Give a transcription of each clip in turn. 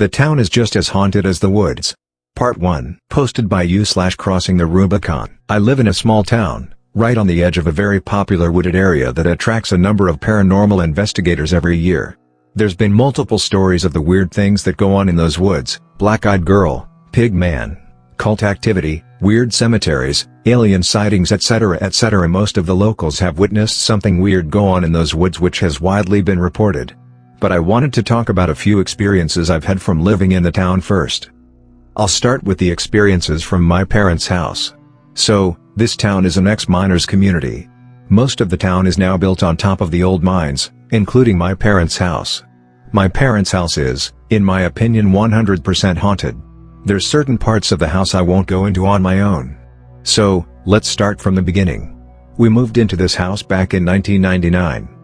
The town is just as haunted as the woods. Part 1. Posted by you/crossing the Rubicon. I live in a small town, right on the edge of a very popular wooded area that attracts a number of paranormal investigators every year. There's been multiple stories of the weird things that go on in those woods: black-eyed girl, pig man, cult activity, weird cemeteries, alien sightings, etc. etc. Most of the locals have witnessed something weird go on in those woods, which has widely been reported. But I wanted to talk about a few experiences I've had from living in the town first. I'll start with the experiences from my parents' house. So, this town is an ex-miners community. Most of the town is now built on top of the old mines, including my parents' house. My parents' house is, in my opinion, 100% haunted. There's certain parts of the house I won't go into on my own. So, let's start from the beginning. We moved into this house back in 1999.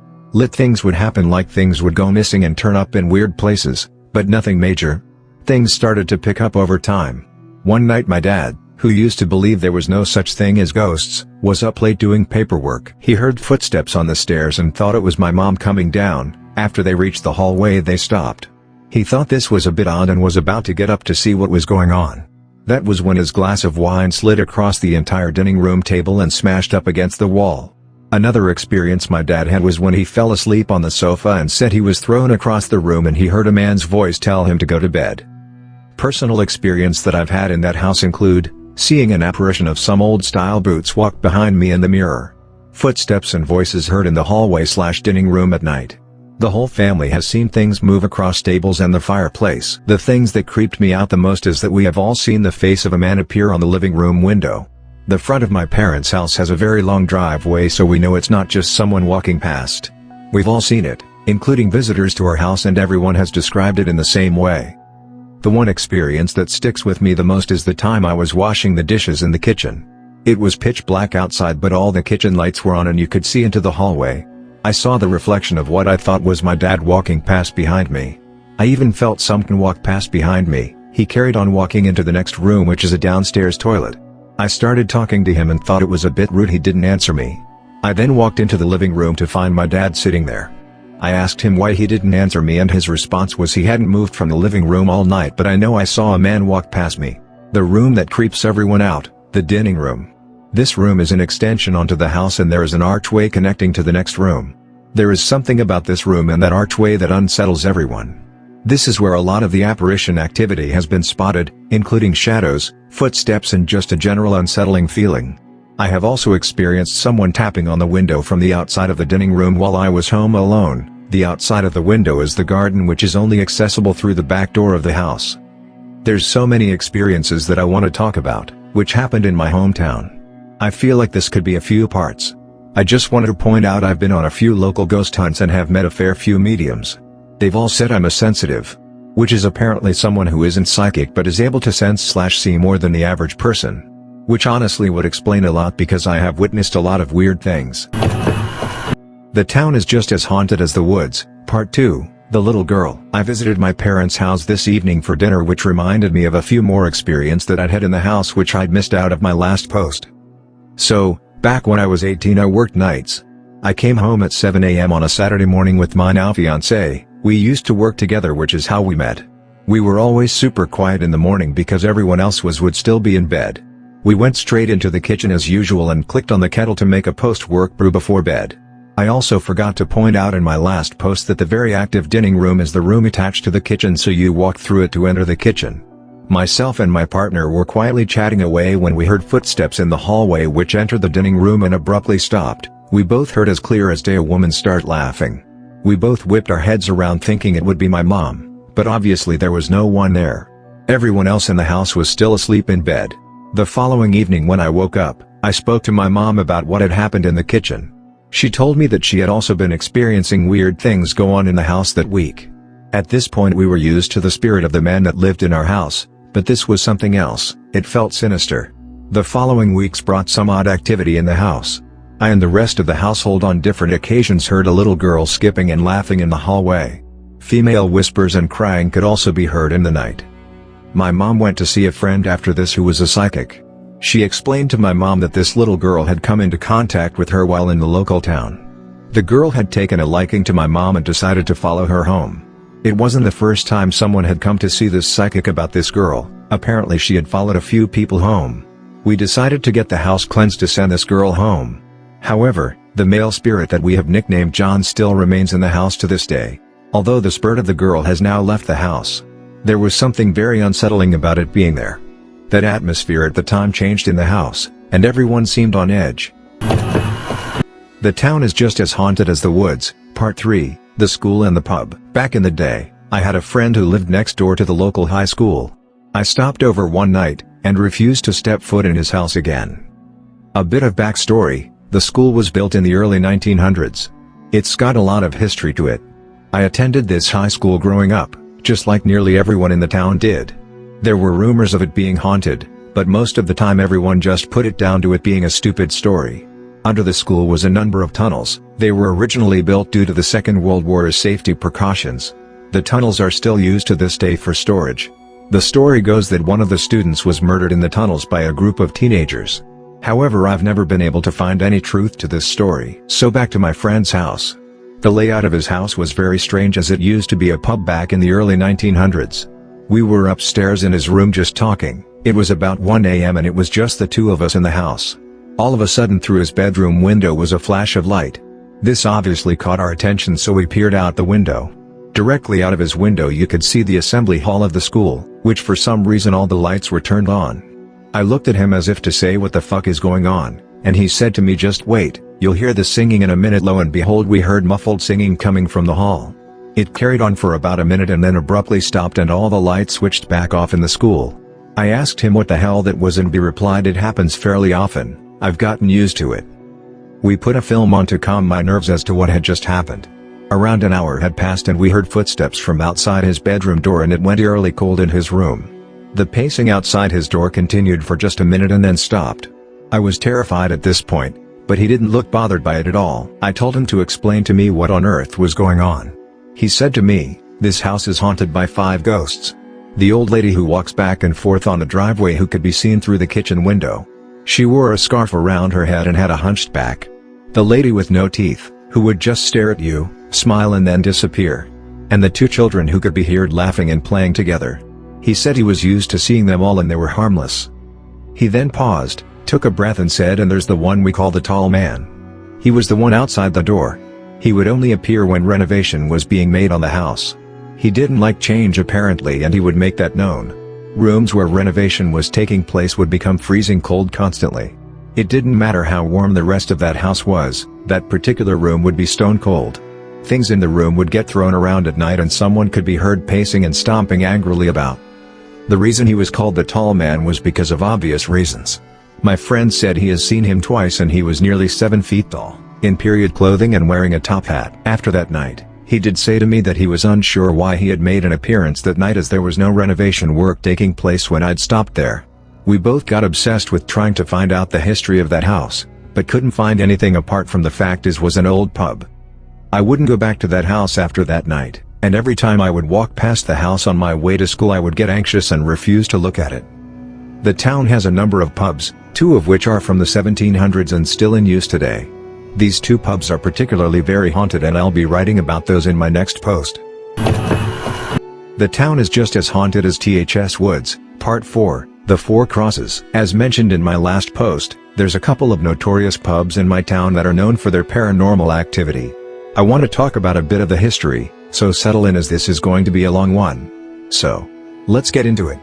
Things would happen, like things would go missing and turn up in weird places, but nothing major. Things started to pick up over time. One night my dad, who used to believe there was no such thing as ghosts, was up late doing paperwork. He heard footsteps on the stairs and thought it was my mom coming down. After they reached the hallway, they stopped. He thought this was a bit odd and was about to get up to see what was going on. That was when his glass of wine slid across the entire dining room table and smashed up against the wall. Another experience my dad had was when he fell asleep on the sofa and said he was thrown across the room and he heard a man's voice tell him to go to bed. Personal experience that I've had in that house include seeing an apparition of some old-style boots walk behind me in the mirror. Footsteps and voices heard in the hallway/dining room at night. The whole family has seen things move across tables and the fireplace. The things that creeped me out the most is that we have all seen the face of a man appear on the living room window. The front of my parents' house has a very long driveway, so we know it's not just someone walking past. We've all seen it, including visitors to our house, and everyone has described it in the same way. The one experience that sticks with me the most is the time I was washing the dishes in the kitchen. It was pitch black outside, but all the kitchen lights were on and you could see into the hallway. I saw the reflection of what I thought was my dad walking past behind me. I even felt something walk past behind me. He carried on walking into the next room, which is a downstairs toilet. I started talking to him and thought it was a bit rude he didn't answer me. I then walked into the living room to find my dad sitting there. I asked him why he didn't answer me, and his response was he hadn't moved from the living room all night, but I know I saw a man walk past me. The room that creeps everyone out, the dining room. This room is an extension onto the house and there is an archway connecting to the next room. There is something about this room and that archway that unsettles everyone. This is where a lot of the apparition activity has been spotted, including shadows, footsteps, and just a general unsettling feeling. I have also experienced someone tapping on the window from the outside of the dining room while I was home alone. The outside of the window is the garden, which is only accessible through the back door of the house. There's so many experiences that I want to talk about, which happened in my hometown. I feel like this could be a few parts. I just wanted to point out I've been on a few local ghost hunts and have met a fair few mediums. They've all said I'm a sensitive, which is apparently someone who isn't psychic but is able to sense/see more than the average person. Which honestly would explain a lot because I have witnessed a lot of weird things. The town is just as haunted as the woods. Part 2, The Little Girl. I visited my parents' house this evening for dinner, which reminded me of a few more experiences that I'd had in the house which I'd missed out of my last post. So, back when I was 18 I worked nights. I came home at 7 a.m. on a Saturday morning with my now fiancée. We used to work together, which is how we met. We were always super quiet in the morning because everyone else would still be in bed. We went straight into the kitchen as usual and clicked on the kettle to make a post-work brew before bed. I also forgot to point out in my last post that the very active dining room is the room attached to the kitchen, so you walk through it to enter the kitchen. Myself and my partner were quietly chatting away when we heard footsteps in the hallway which entered the dining room and abruptly stopped. We both heard as clear as day a woman start laughing. We both whipped our heads around thinking it would be my mom, but obviously there was no one there. Everyone else in the house was still asleep in bed. The following evening when I woke up, I spoke to my mom about what had happened in the kitchen. She told me that she had also been experiencing weird things go on in the house that week. At this point we were used to the spirit of the man that lived in our house, but this was something else. It felt sinister. The following weeks brought some odd activity in the house. I and the rest of the household on different occasions heard a little girl skipping and laughing in the hallway. Female whispers and crying could also be heard in the night. My mom went to see a friend after this who was a psychic. She explained to my mom that this little girl had come into contact with her while in the local town. The girl had taken a liking to my mom and decided to follow her home. It wasn't the first time someone had come to see this psychic about this girl. Apparently she had followed a few people home. We decided to get the house cleansed to send this girl home. However, the male spirit that we have nicknamed John still remains in the house to this day. Although the spirit of the girl has now left the house. There was something very unsettling about it being there. That atmosphere at the time changed in the house, and everyone seemed on edge. The town is just as haunted as the woods. Part 3, the school and the pub. Back in the day, I had a friend who lived next door to the local high school. I stopped over one night, and refused to step foot in his house again. A bit of backstory, the school was built in the early 1900s. It's got a lot of history to it. I attended this high school growing up, just like nearly everyone in the town did. There were rumors of it being haunted, but most of the time everyone just put it down to it being a stupid story. Under the school was a number of tunnels. They were originally built due to the Second World War as safety precautions. The tunnels are still used to this day for storage. The story goes that one of the students was murdered in the tunnels by a group of teenagers. However, I've never been able to find any truth to this story. So back to my friend's house. The layout of his house was very strange as it used to be a pub back in the early 1900s. We were upstairs in his room just talking. It was about 1 a.m. and it was just the two of us in the house. All of a sudden through his bedroom window was a flash of light. This obviously caught our attention, so we peered out the window. Directly out of his window you could see the assembly hall of the school, which for some reason all the lights were turned on. I looked at him as if to say what the fuck is going on, and he said to me, just wait, you'll hear the singing in a minute. Lo and behold, we heard muffled singing coming from the hall. It carried on for about a minute and then abruptly stopped and all the lights switched back off in the school. I asked him what the hell that was and he replied, it happens fairly often, I've gotten used to it. We put a film on to calm my nerves as to what had just happened. Around an hour had passed and we heard footsteps from outside his bedroom door and it went eerily cold in his room. The pacing outside his door continued for just a minute and then stopped. I was terrified at this point, but he didn't look bothered by it at all. I told him to explain to me what on earth was going on. He said to me, this house is haunted by 5 ghosts. The old lady who walks back and forth on the driveway who could be seen through the kitchen window. She wore a scarf around her head and had a hunched back. The lady with no teeth, who would just stare at you, smile and then disappear. And the 2 children who could be heard laughing and playing together. He said he was used to seeing them all and they were harmless. He then paused, took a breath and said, and there's the one we call the tall man. He was the one outside the door. He would only appear when renovation was being made on the house. He didn't like change apparently, and he would make that known. Rooms where renovation was taking place would become freezing cold constantly. It didn't matter how warm the rest of that house was, that particular room would be stone cold. Things in the room would get thrown around at night and someone could be heard pacing and stomping angrily about. The reason he was called the tall man was because of obvious reasons. My friend said he has seen him twice and he was nearly 7 feet tall, in period clothing and wearing a top hat. After that night, he did say to me that he was unsure why he had made an appearance that night as there was no renovation work taking place when I'd stopped there. We both got obsessed with trying to find out the history of that house, but couldn't find anything apart from the fact it was an old pub. I wouldn't go back to that house after that night, and every time I would walk past the house on my way to school I would get anxious and refuse to look at it. The town has a number of pubs, 2 of which are from the 1700s and still in use today. These 2 pubs are particularly very haunted and I'll be writing about those in my next post. The town is just as haunted as THS Woods, Part 4, the 4 Crosses. As mentioned in my last post, there's a couple of notorious pubs in my town that are known for their paranormal activity. I want to talk about a bit of the history, so settle in as this is going to be a long one. So, let's get into it.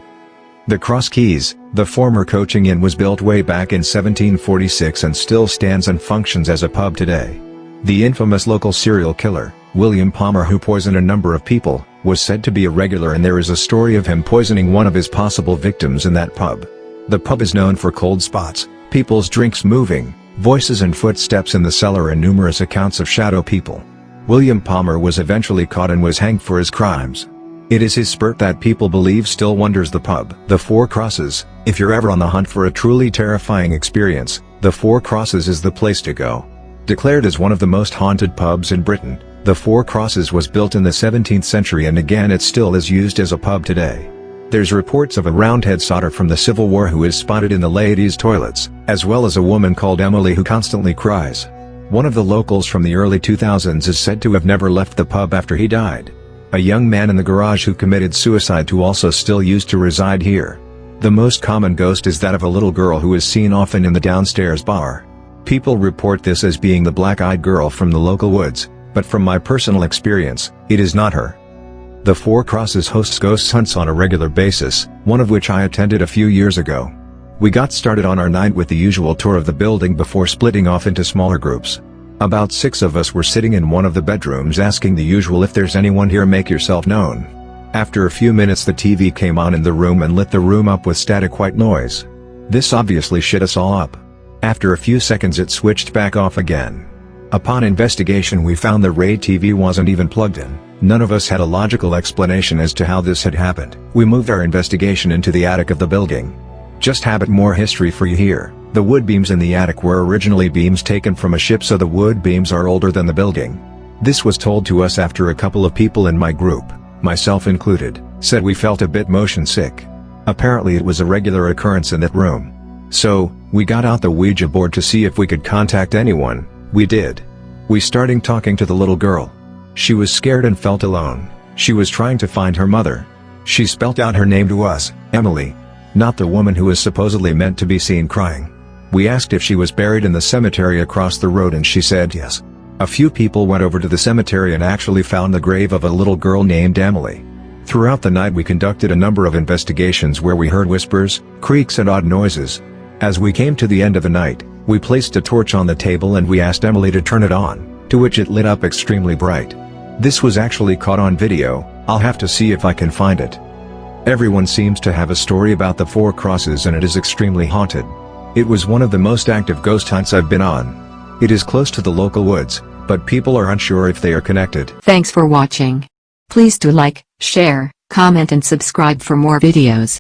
The Cross Keys, the former coaching inn, was built way back in 1746 and still stands and functions as a pub today. The infamous local serial killer, William Palmer, who poisoned a number of people, was said to be a regular, and there is a story of him poisoning one of his possible victims in that pub. The pub is known for cold spots, people's drinks moving, voices and footsteps in the cellar, and numerous accounts of shadow people. William Palmer was eventually caught and was hanged for his crimes. It is his spirit that people believe still wanders the pub. The 4 Crosses. If you're ever on the hunt for a truly terrifying experience, the 4 Crosses is the place to go. Declared as one of the most haunted pubs in Britain, the 4 Crosses was built in the 17th century and again it still is used as a pub today. There's reports of a Roundhead sodder from the Civil War who is spotted in the ladies' toilets, as well as a woman called Emily who constantly cries. One of the locals from the early 2000s is said to have never left the pub after he died. A young man in the garage who committed suicide who also still used to reside here. The most common ghost is that of a little girl who is seen often in the downstairs bar. People report this as being the black-eyed girl from the local woods, but from my personal experience, it is not her. The Four Crosses hosts ghost hunts on a regular basis, one of which I attended a few years ago. We got started on our night with the usual tour of the building before splitting off into smaller groups. About 6 of us were sitting in one of the bedrooms asking the usual, if there's anyone here, make yourself known. After a few minutes the TV came on in the room and lit the room up with static white noise. This obviously shit us all up. After a few seconds it switched back off again. Upon investigation we found the Ray TV wasn't even plugged in. None of us had a logical explanation as to how this had happened. We moved our investigation into the attic of the building. Just a bit more history for you here. The wood beams in the attic were originally beams taken from a ship, so the wood beams are older than the building. This was told to us after a couple of people in my group, myself included, said we felt a bit motion sick. Apparently it was a regular occurrence in that room. So, we got out the Ouija board to see if we could contact anyone. We did. We started talking to the little girl. She was scared and felt alone. She was trying to find her mother. She spelt out her name to us, Emily. Not the woman who is supposedly meant to be seen crying. We asked if she was buried in the cemetery across the road and she said yes. A few people went over to the cemetery and actually found the grave of a little girl named Emily. Throughout the night we conducted a number of investigations where we heard whispers, creaks and odd noises. As we came to the end of the night, we placed a torch on the table and we asked Emily to turn it on, to which it lit up extremely bright. This was actually caught on video. I'll have to see if I can find it. Everyone seems to have a story about the Four Crosses and it is extremely haunted. It was one of the most active ghost hunts I've been on. It is close to the local woods, but people are unsure if they are connected. Thanks for watching. Please do like, share, comment and subscribe for more videos.